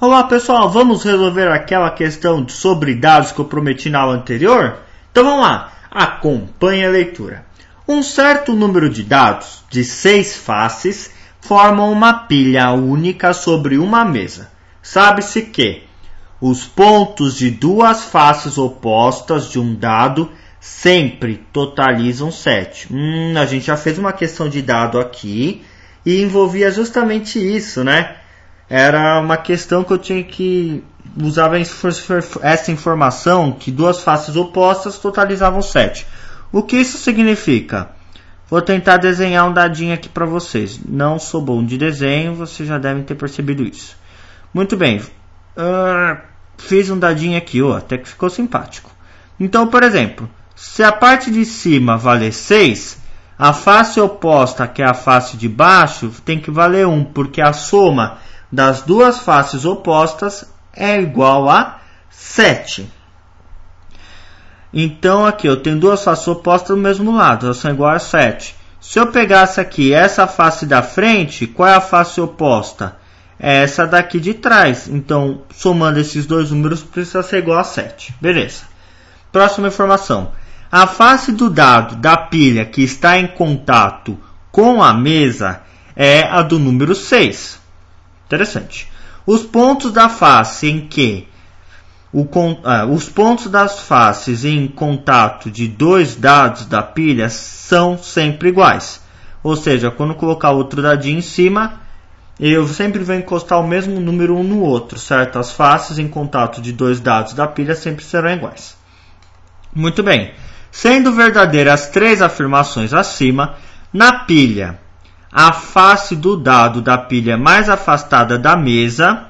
Olá pessoal, vamos resolver aquela questão sobre dados que eu prometi na aula anterior? Então vamos lá, acompanhe a leitura. Um certo número de dados, de 6 faces, formam uma pilha única sobre uma mesa. Sabe-se que os pontos de duas faces opostas de um dado sempre totalizam 7. A gente já fez uma questão de dado aqui e envolvia justamente isso, né? Era uma questão que eu tinha que usar essa informação, que duas faces opostas totalizavam 7. O que isso significa? Vou tentar desenhar um dadinho aqui para vocês. Não sou bom de desenho, vocês já devem ter percebido isso. Muito bem. Fiz um dadinho aqui, até que ficou simpático. Então, por exemplo, se a parte de cima valer 6, a face oposta, que é a face de baixo, tem que valer 1, porque a soma das duas faces opostas é igual a 7. Então aqui eu tenho duas faces opostas do mesmo lado, elas são iguais a 7. Se eu pegasse aqui essa face da frente, qual é a face oposta? É essa daqui de trás. Então, somando esses dois números, precisa ser igual a 7. Beleza. Próxima informação. A face do dado da pilha que está em contato com a mesa é a do número 6. Interessante. Os pontos da face em que os pontos das faces em contato de dois dados da pilha são sempre iguais. Ou seja, quando colocar outro dadinho em cima, eu sempre vou encostar o mesmo número um no outro, certo? As faces em contato de dois dados da pilha sempre serão iguais. Muito bem. Sendo verdadeiras as três afirmações acima, na pilha, a face do dado da pilha mais afastada da mesa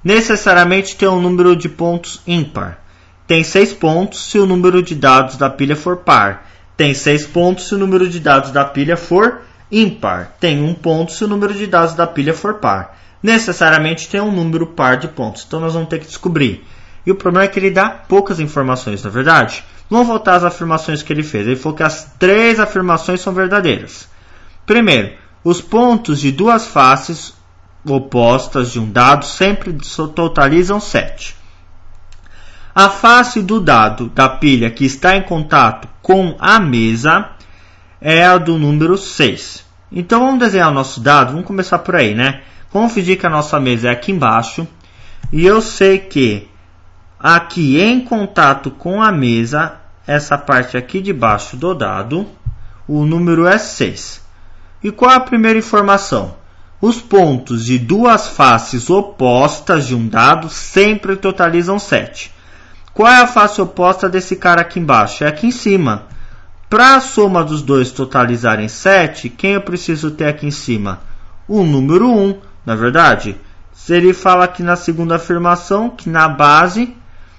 necessariamente tem um número de pontos ímpar. Tem 6 pontos se o número de dados da pilha for par. Tem 6 pontos se o número de dados da pilha for ímpar. Tem 1 ponto se o número de dados da pilha for par. Necessariamente tem um número par de pontos. Então nós vamos ter que descobrir. E o problema é que ele dá poucas informações, na verdade. Vamos voltar às afirmações que ele fez. Ele falou que as 3 afirmações são verdadeiras. Primeiro, os pontos de duas faces opostas de um dado sempre totalizam 7. A face do dado da pilha que está em contato com a mesa é a do número 6. Então vamos desenhar o nosso dado, vamos começar por aí, né? Vamos fingir que a nossa mesa é aqui embaixo e eu sei que aqui em contato com a mesa, essa parte aqui de baixo do dado, o número é 6. E qual é a primeira informação? Os pontos de duas faces opostas de um dado sempre totalizam 7. Qual é a face oposta desse cara aqui embaixo? É aqui em cima. Para a soma dos dois totalizarem 7, quem eu preciso ter aqui em cima? O número 1, na verdade. Se ele fala aqui na segunda afirmação que na base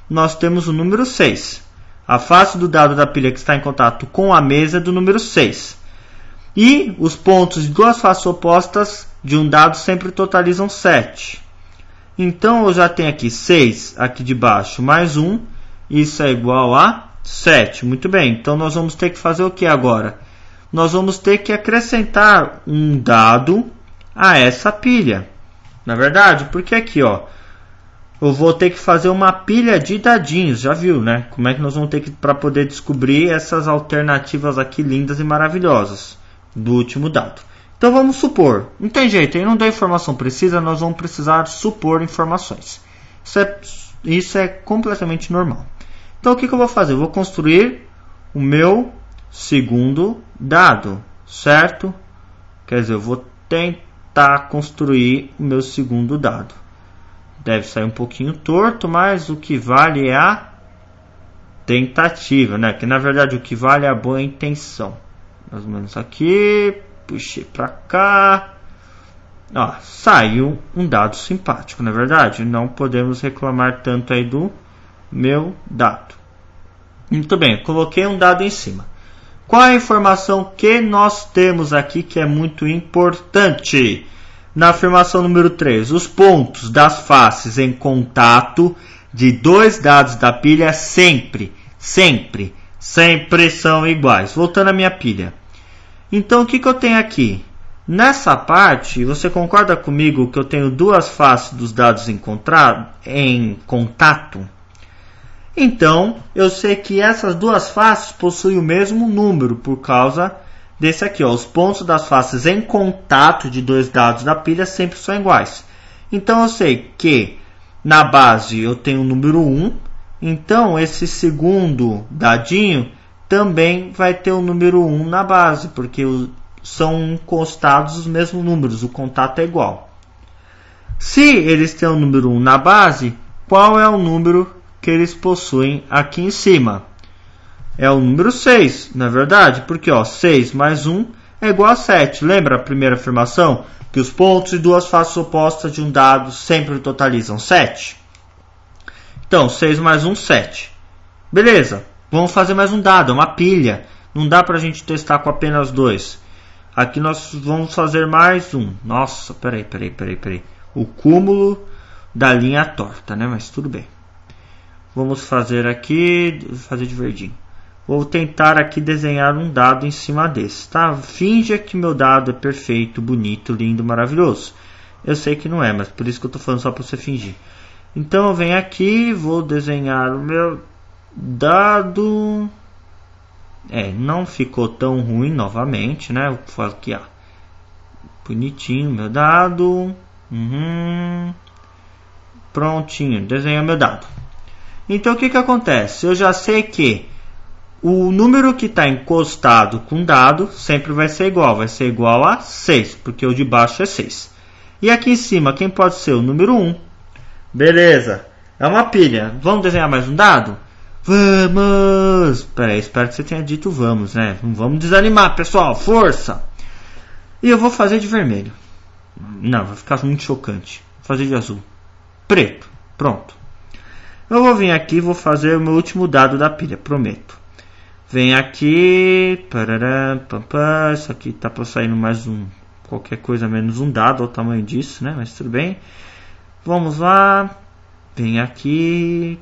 nós temos o número 6. A face do dado da pilha que está em contato com a mesa é do número 6. E os pontos de duas faces opostas de um dado sempre totalizam 7. Então eu já tenho aqui 6 aqui de baixo mais 1. Isso é igual a 7. Muito bem. Então nós vamos ter que fazer o que agora? Nós vamos ter que acrescentar um dado a essa pilha. Na verdade, porque aqui eu vou ter que fazer uma pilha de dadinhos. Já viu, né? Como é que nós vamos ter que para poder descobrir essas alternativas aqui lindas e maravilhosas do último dado. Então vamos supor, não tem jeito, aí não dá informação precisa, nós vamos precisar supor informações. Isso é completamente normal. Então o que eu vou fazer? Eu vou construir o meu segundo dado, certo? Quer dizer, eu vou tentar construir o meu segundo dado. Deve sair um pouquinho torto, mas o que vale é a tentativa, né? Que na verdade o que vale é a boa intenção. Mais ou menos aqui, puxei para cá. Saiu um dado simpático, na verdade. Não podemos reclamar tanto aí do meu dado. Muito bem, coloquei um dado em cima. Qual é a informação que nós temos aqui que é muito importante? Na afirmação número 3, os pontos das faces em contato de dois dados da pilha sempre são iguais. Voltando à minha pilha. Então, o que eu tenho aqui? Nessa parte, você concorda comigo que eu tenho duas faces dos dados em contato? Então, eu sei que essas duas faces possuem o mesmo número por causa desse aqui. Ó. Os pontos das faces em contato de dois dados da pilha sempre são iguais. Então, eu sei que na base eu tenho o número 1. Então, esse segundo dadinho também vai ter o número 1 na base, porque são encostados os mesmos números, o contato é igual. Se eles têm o número 1 na base, qual é o número que eles possuem aqui em cima? É o número 6, não é verdade? Porque ó, 6 mais 1 é igual a 7. Lembra a primeira afirmação? Que os pontos e duas faces opostas de um dado sempre totalizam 7? Então, 6 mais 1, 7. Beleza, vamos fazer mais um dado, é uma pilha. Não dá para a gente testar com apenas 2. Aqui nós vamos fazer mais um. Nossa, peraí. O cúmulo da linha torta, né? Mas tudo bem. Vamos fazer aqui, fazer de verdinho. Vou tentar aqui desenhar um dado em cima desse, tá? Finja que meu dado é perfeito, bonito, lindo, maravilhoso. Eu sei que não é, mas por isso que eu estou falando só para você fingir. Então eu venho aqui, vou desenhar o meu dado. Não ficou tão ruim novamente, né? Vou falar aqui, ó. Bonitinho, meu dado. Prontinho, desenhei meu dado. Então o que acontece? Eu já sei que o número que está encostado com o dado sempre vai ser igual a 6, porque o de baixo é 6. E aqui em cima, quem pode ser? O número 1. Beleza, é uma pilha. Vamos desenhar mais um dado? Vamos! Espero que você tenha dito vamos, né? Não vamos desanimar, pessoal, força! E eu vou fazer de vermelho. Não, vai ficar muito chocante. Vou fazer de azul. Preto, pronto. Eu vou vir aqui e vou fazer o meu último dado da pilha, prometo. Vem aqui, isso aqui tá para sair mais um, qualquer coisa menos um dado, olha o tamanho disso, né? Mas tudo bem. Vamos lá, vem aqui,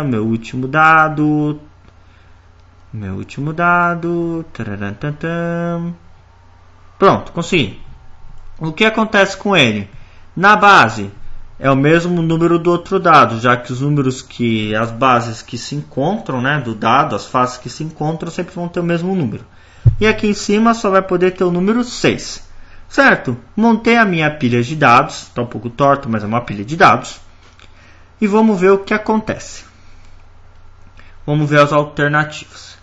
meu último dado, pronto, consegui. O que acontece com ele? Na base é o mesmo número do outro dado, já que os números as bases que se encontram, né, do dado, as faces que se encontram sempre vão ter o mesmo número. E aqui em cima só vai poder ter o número 6. Certo? Montei a minha pilha de dados, está um pouco torta, mas é uma pilha de dados. E vamos ver o que acontece. Vamos ver as alternativas.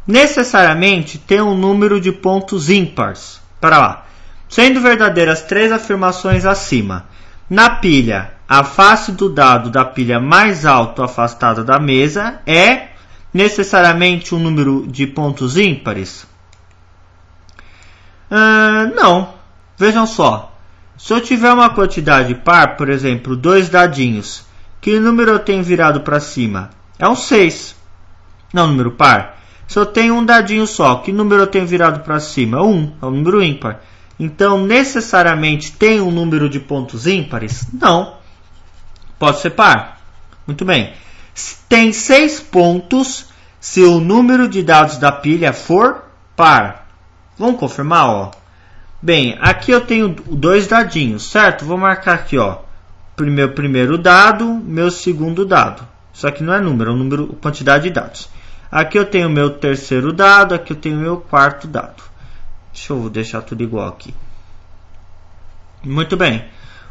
Necessariamente tem um número de pontos ímpares. Para lá. Sendo verdadeiras 3 afirmações acima. Na pilha, a face do dado da pilha mais alto afastada da mesa é necessariamente um número de pontos ímpares? Não. Vejam só. Se eu tiver uma quantidade par, por exemplo, 2 dadinhos, que número eu tenho virado para cima? É um 6. Não, número par. Se eu tenho um dadinho só, que número eu tenho virado para cima? 1. É um número ímpar. Então, necessariamente tem um número de pontos ímpares? Não. Pode ser par. Muito bem. Tem 6 pontos se o número de dados da pilha for par. Vamos confirmar, ó. Bem, aqui eu tenho 2 dadinhos, certo? Vou marcar aqui, ó. Meu primeiro dado, meu segundo dado. Isso aqui não é número, é um número, quantidade de dados. Aqui eu tenho meu terceiro dado, aqui eu tenho meu quarto dado. Deixa eu deixar tudo igual aqui. Muito bem.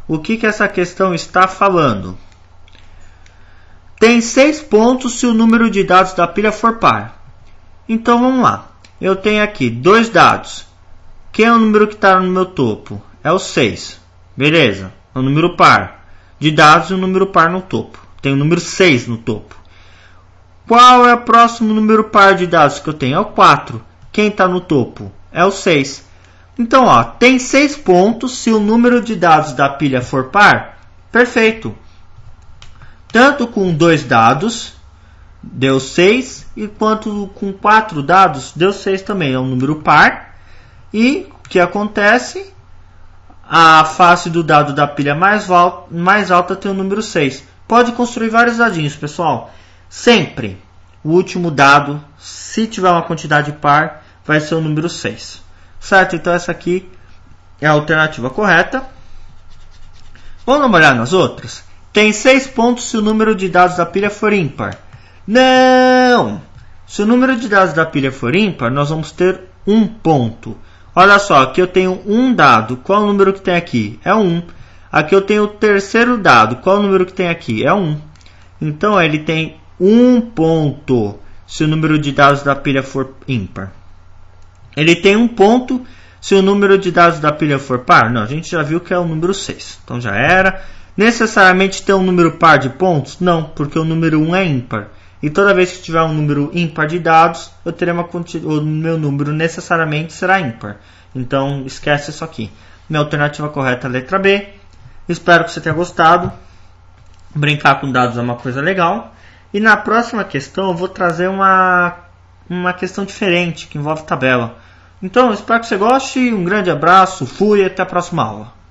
O que essa questão está falando? Tem 6 pontos se o número de dados da pilha for par. Então vamos lá. Eu tenho aqui 2 dados. Quem é o número que está no meu topo? É o 6. Beleza. É um número par. De dados e um número par no topo. Tem o número 6 no topo. Qual é o próximo número par de dados que eu tenho? É o 4. Quem está no topo? É o 6. Então, ó, tem 6 pontos se o número de dados da pilha for par. Perfeito. Tanto com 2 dados, deu 6. E quanto com 4 dados, deu 6 também. É um número par. E o que acontece? A face do dado da pilha mais alta tem o número 6. Pode construir vários dadinhos, pessoal. Sempre o último dado, se tiver uma quantidade par, vai ser o número 6. Certo? Então essa aqui é a alternativa correta. Vamos dar uma olhada nas outras? Tem 6 pontos se o número de dados da pilha for ímpar. Não! Se o número de dados da pilha for ímpar, nós vamos ter 1 ponto. Olha só, aqui eu tenho um dado. Qual o número que tem aqui? É 1. Aqui eu tenho o terceiro dado. Qual o número que tem aqui? É 1. Então, ele tem 1 ponto se o número de dados da pilha for ímpar. Ele tem 1 ponto se o número de dados da pilha for par. Não, a gente já viu que é o número 6. Então, já era. Necessariamente ter um número par de pontos? Não, porque o número 1 é ímpar. E toda vez que tiver um número ímpar de dados, eu terei o meu número necessariamente será ímpar. Então, esquece isso aqui. Minha alternativa correta é a letra B. Espero que você tenha gostado. Brincar com dados é uma coisa legal. E na próxima questão eu vou trazer uma questão diferente, que envolve tabela. Então, espero que você goste. Um grande abraço, fui e até a próxima aula.